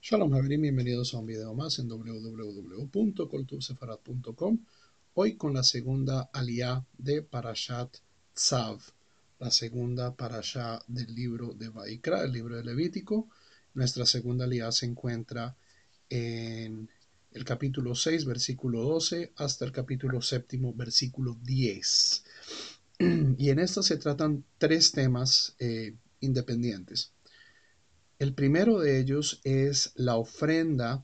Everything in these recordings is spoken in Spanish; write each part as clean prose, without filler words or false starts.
Shalom Javerim, bienvenidos a un video más en www.koltuvsefarat.com. Hoy con la segunda aliyá de Parashat Tzav, la segunda parashá del libro de Vaikra, el libro de Levítico. Nuestra segunda aliyá se encuentra en el capítulo 6, versículo 12, hasta el capítulo 7, versículo 10. Y en esta se tratan tres temas independientes. El primero de ellos es la ofrenda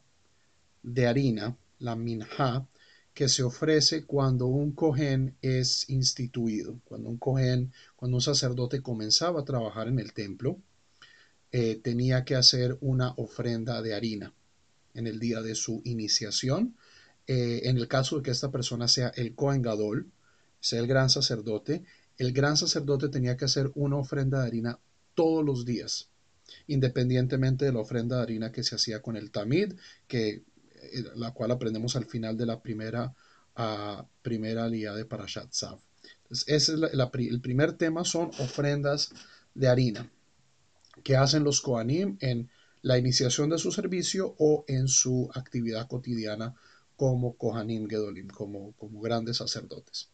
de harina, la minjá, que se ofrece cuando un cohen es instituido. Cuando un sacerdote comenzaba a trabajar en el templo, tenía que hacer una ofrenda de harina en el día de su iniciación. En el caso de que esta persona sea el Cohen Gadol, sea el gran sacerdote tenía que hacer una ofrenda de harina todos los días, independientemente de la ofrenda de harina que se hacía con el tamid, la cual aprendemos al final de la primera aliyá de Parashat Tzav. Entonces, ese es el primer tema, son ofrendas de harina que hacen los Kohanim en la iniciación de su servicio o en su actividad cotidiana como Kohanim Gedolim, como grandes sacerdotes.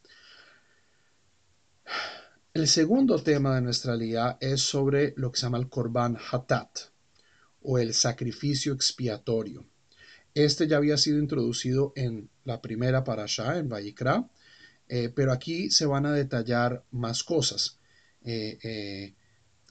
El segundo tema de nuestra aliyá es sobre lo que se llama el Korban Hatat, o el sacrificio expiatorio. Este ya había sido introducido en la primera parashá, en Vayikra, pero aquí se van a detallar más cosas,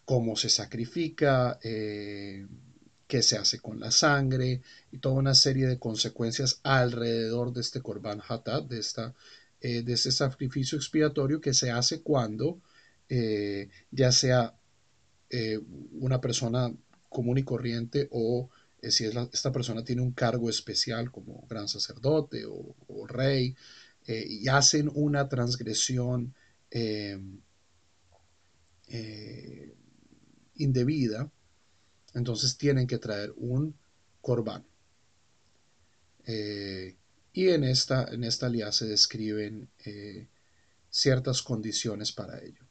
cómo se sacrifica, qué se hace con la sangre y toda una serie de consecuencias alrededor de este Korban Hatat, de este sacrificio expiatorio que se hace cuando ya sea una persona común y corriente o si esta persona tiene un cargo especial como gran sacerdote o rey, y hacen una transgresión eh, eh, indebida, entonces tienen que traer un corbán. Y en esta aliyá se describen ciertas condiciones para ello.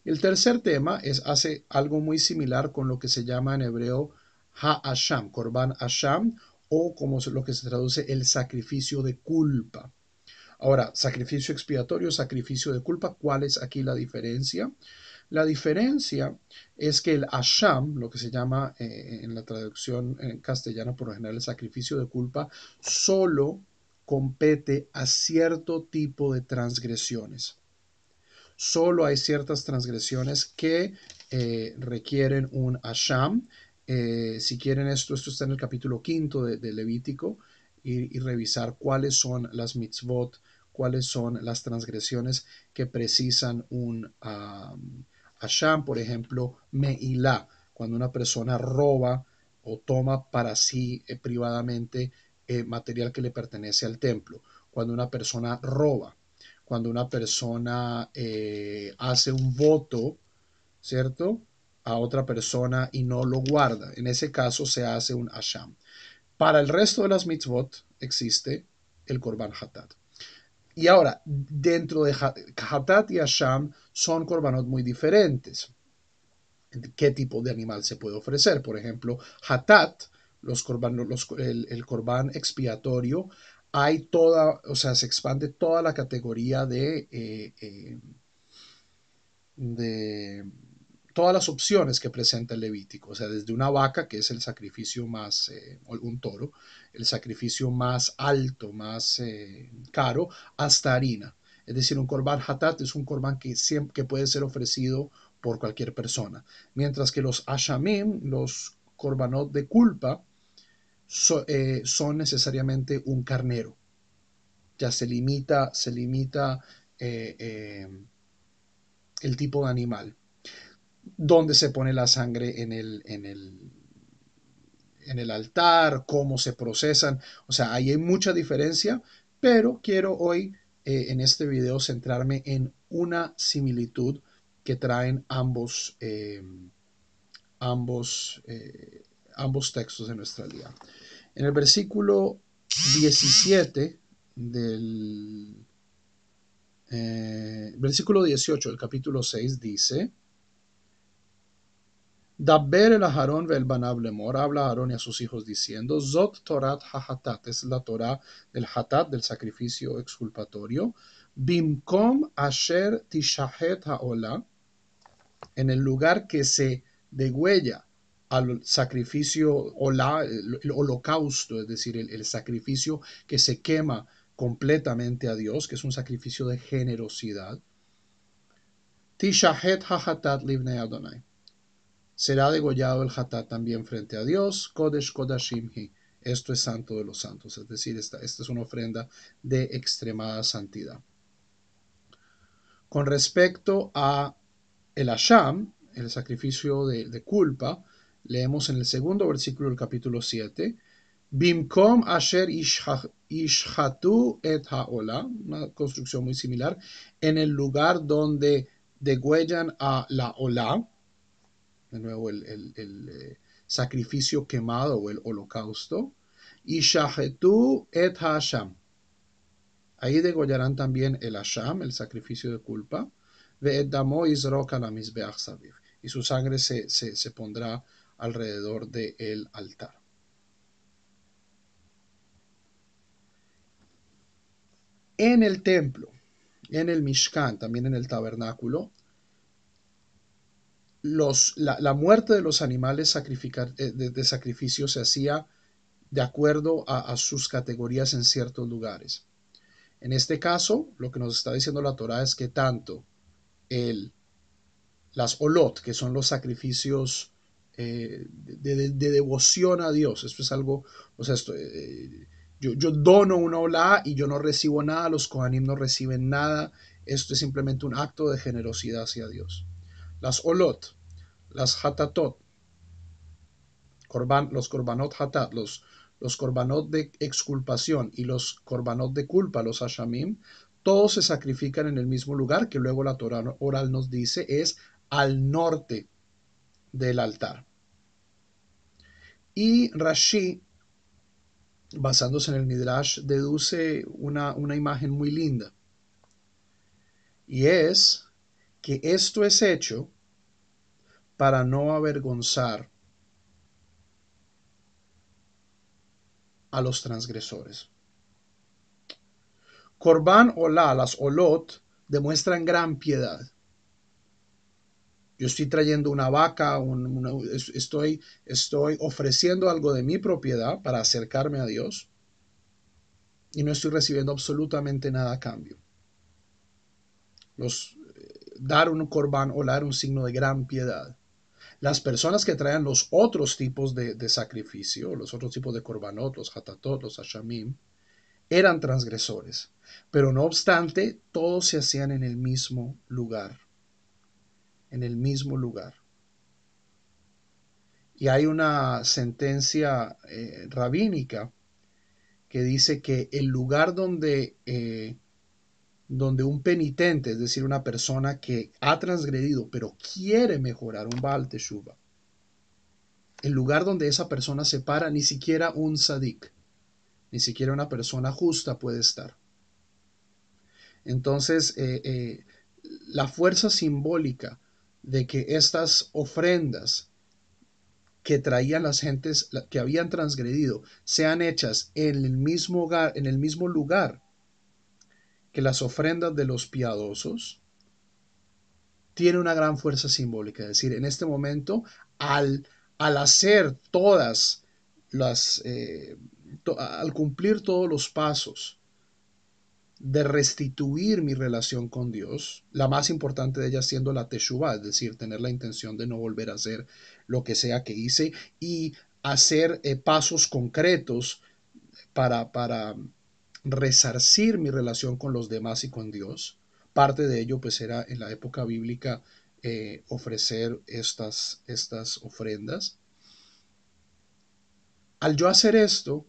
El tercer tema hace algo muy similar con lo que se llama en hebreo ha-asham, korban asham, o como lo que se traduce el sacrificio de culpa. Ahora, sacrificio expiatorio, sacrificio de culpa, ¿cuál es aquí la diferencia? La diferencia es que el asham, lo que se llama en la traducción en castellano por lo general el sacrificio de culpa, solo compete a cierto tipo de transgresiones. Solo hay ciertas transgresiones que requieren un asham. Si quieren esto está en el capítulo 5 de Levítico, y revisar cuáles son las mitzvot, cuáles son las transgresiones que precisan un asham. Por ejemplo, meilá, cuando una persona roba o toma para sí privadamente material que le pertenece al templo. Cuando una persona roba, cuando una persona hace un voto, ¿cierto?, a otra persona y no lo guarda. En ese caso se hace un asham. Para el resto de las mitzvot existe el korban hatat. Y ahora, dentro de hatat y asham son korbanot muy diferentes. ¿Qué tipo de animal se puede ofrecer? Por ejemplo, hatat, el korban expiatorio, hay toda, o sea, se expande toda la categoría de todas las opciones que presenta el Levítico, o sea, desde una vaca, que es el sacrificio más, un toro, el sacrificio más alto, más caro, hasta harina. Es decir, un korban hatat es un korban que puede ser ofrecido por cualquier persona. Mientras que los ashamim, los korbanot de culpa, son necesariamente un carnero. Ya se limita el tipo de animal. Dónde se pone la sangre en el altar, cómo se procesan. O sea, ahí hay mucha diferencia, pero quiero hoy en este video centrarme en una similitud que traen ambos textos de nuestra Biblia. En el versículo 17 versículo 18 del capítulo 6 dice: Daber el Aharón vel banav lemor, habla a Aarón y a sus hijos diciendo, Zot Torat hahatat, es la Torah del hatat, del sacrificio exculpatorio, Bimkom asher tishahet haolah, en el lugar que se degüella al sacrificio olá, el holocausto, es decir, el sacrificio que se quema completamente a Dios, que es un sacrificio de generosidad. Tishahet hahatat livnei Adonai. Será degollado el hatat también frente a Dios. Kodesh kodashim hi. Esto es santo de los santos, es decir, esta es una ofrenda de extremada santidad. Con respecto a el Asham, el sacrificio de culpa, leemos en el segundo versículo del capítulo 7, Bimkom asher ishhatu et haolah, una construcción muy similar, en el lugar donde degüellan a la olá, de nuevo el sacrificio quemado o el holocausto, ishahetu et hasham. Ahí degollarán también el Asham, el sacrificio de culpa, y su sangre se pondrá alrededor del altar. En el templo, en el Mishkan, también en el tabernáculo, la muerte de los animales de sacrificio se hacía de acuerdo a sus categorías en ciertos lugares. En este caso, lo que nos está diciendo la Torah es que tanto las olot, que son los sacrificios de devoción a Dios, esto es algo, o sea, yo dono una olá y yo no recibo nada, los kohanim no reciben nada, esto es simplemente un acto de generosidad hacia Dios. Las olot, las hatatot, los korbanot hatat, los korbanot de exculpación y los korbanot de culpa, los hashamim, todos se sacrifican en el mismo lugar, que luego la Torah oral nos dice es al norte del altar. Y Rashi, basándose en el Midrash, deduce una imagen muy linda. Y es que esto es hecho para no avergonzar a los transgresores. Korban Olá, las olot, demuestran gran piedad. Yo estoy trayendo una vaca, estoy ofreciendo algo de mi propiedad para acercarme a Dios y no estoy recibiendo absolutamente nada a cambio. Dar un korban olá era un signo de gran piedad. Las personas que traían los otros tipos de sacrificio, los otros tipos de korbanot, los hatatot, los hashamim, eran transgresores. Pero no obstante, todos se hacían en el mismo lugar. En el mismo lugar. Y hay una sentencia rabínica que dice que el lugar donde un penitente, es decir, una persona que ha transgredido pero quiere mejorar, un Baal Teshuva, el lugar donde esa persona se para, ni siquiera un sadik, ni siquiera una persona justa puede estar. Entonces, la fuerza simbólica de que estas ofrendas que traían las gentes que habían transgredido sean hechas en el mismo lugar que las ofrendas de los piadosos, tiene una gran fuerza simbólica. Es decir, en este momento, al hacer todas las, al cumplir todos los pasos de restituir mi relación con Dios, la más importante de ellas siendo la teshuvah, es decir, tener la intención de no volver a hacer lo que sea que hice y hacer pasos concretos para resarcir mi relación con los demás y con Dios. Parte de ello pues era en la época bíblica ofrecer estas ofrendas. Al yo hacer esto,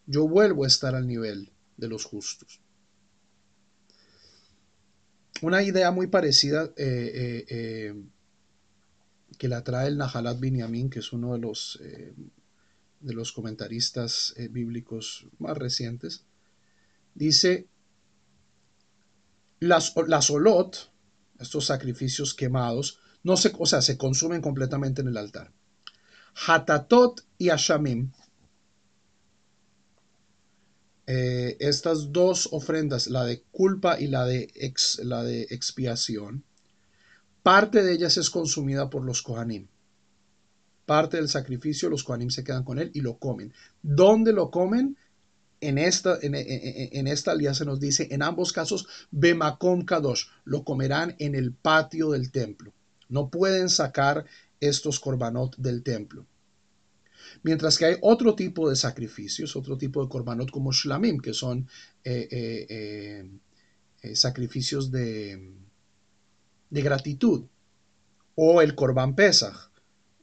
yo vuelvo a estar al nivel de los justos. Una idea muy parecida que la trae el Nahalat Binyamin, que es uno de los comentaristas bíblicos más recientes, dice, las olot, estos sacrificios quemados, No se, o sea, se consumen completamente en el altar. Hatatot y Ashamim, estas dos ofrendas, la de culpa y la de expiación, parte de ellas es consumida por los Kohanim. Parte del sacrificio, los Kohanim se quedan con él y lo comen. ¿Dónde lo comen? En esta alianza nos dice, en ambos casos, Bemakom Kadosh, lo comerán en el patio del templo. No pueden sacar estos korbanot del templo. Mientras que hay otro tipo de sacrificios, otro tipo de korbanot como shlamim, que son eh, eh, sacrificios de gratitud, o el korban Pesach,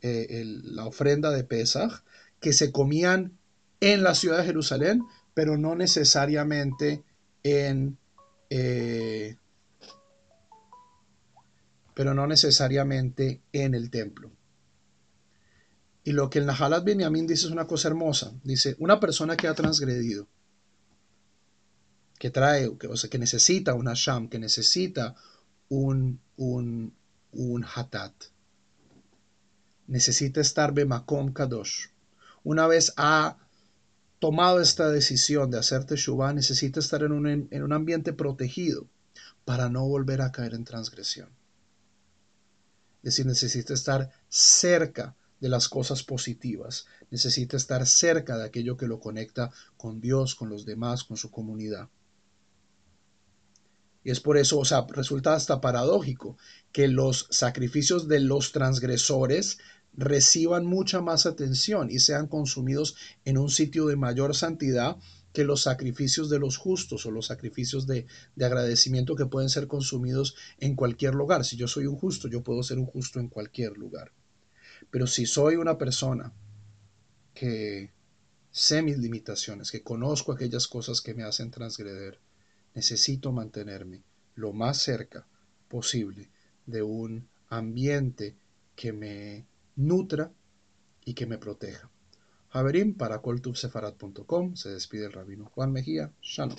la ofrenda de Pesach, que se comían en la ciudad de Jerusalén, pero no necesariamente en, eh, pero no necesariamente en el templo. Y lo que el Nahalat Benjamín dice es una cosa hermosa. Dice, una persona que ha transgredido, que trae, o sea, que necesita un Hasham, que necesita un Hatat, necesita estar Bemakom Kadosh. Una vez ha tomado esta decisión de hacer Teshuvah, necesita estar en un ambiente protegido para no volver a caer en transgresión. Es decir, necesita estar cerca de las cosas positivas, necesita estar cerca de aquello que lo conecta con Dios, con los demás, con su comunidad. Y es por eso, o sea, resulta hasta paradójico que los sacrificios de los transgresores reciban mucha más atención y sean consumidos en un sitio de mayor santidad que los sacrificios de los justos o los sacrificios de agradecimiento que pueden ser consumidos en cualquier lugar. Si yo soy un justo, yo puedo ser un justo en cualquier lugar. Pero si soy una persona que sé mis limitaciones, que conozco aquellas cosas que me hacen transgreder, necesito mantenerme lo más cerca posible de un ambiente que me nutra y que me proteja. Javerim, para coltubsefarat.com, se despide el rabino Juan Mejía. Shalom.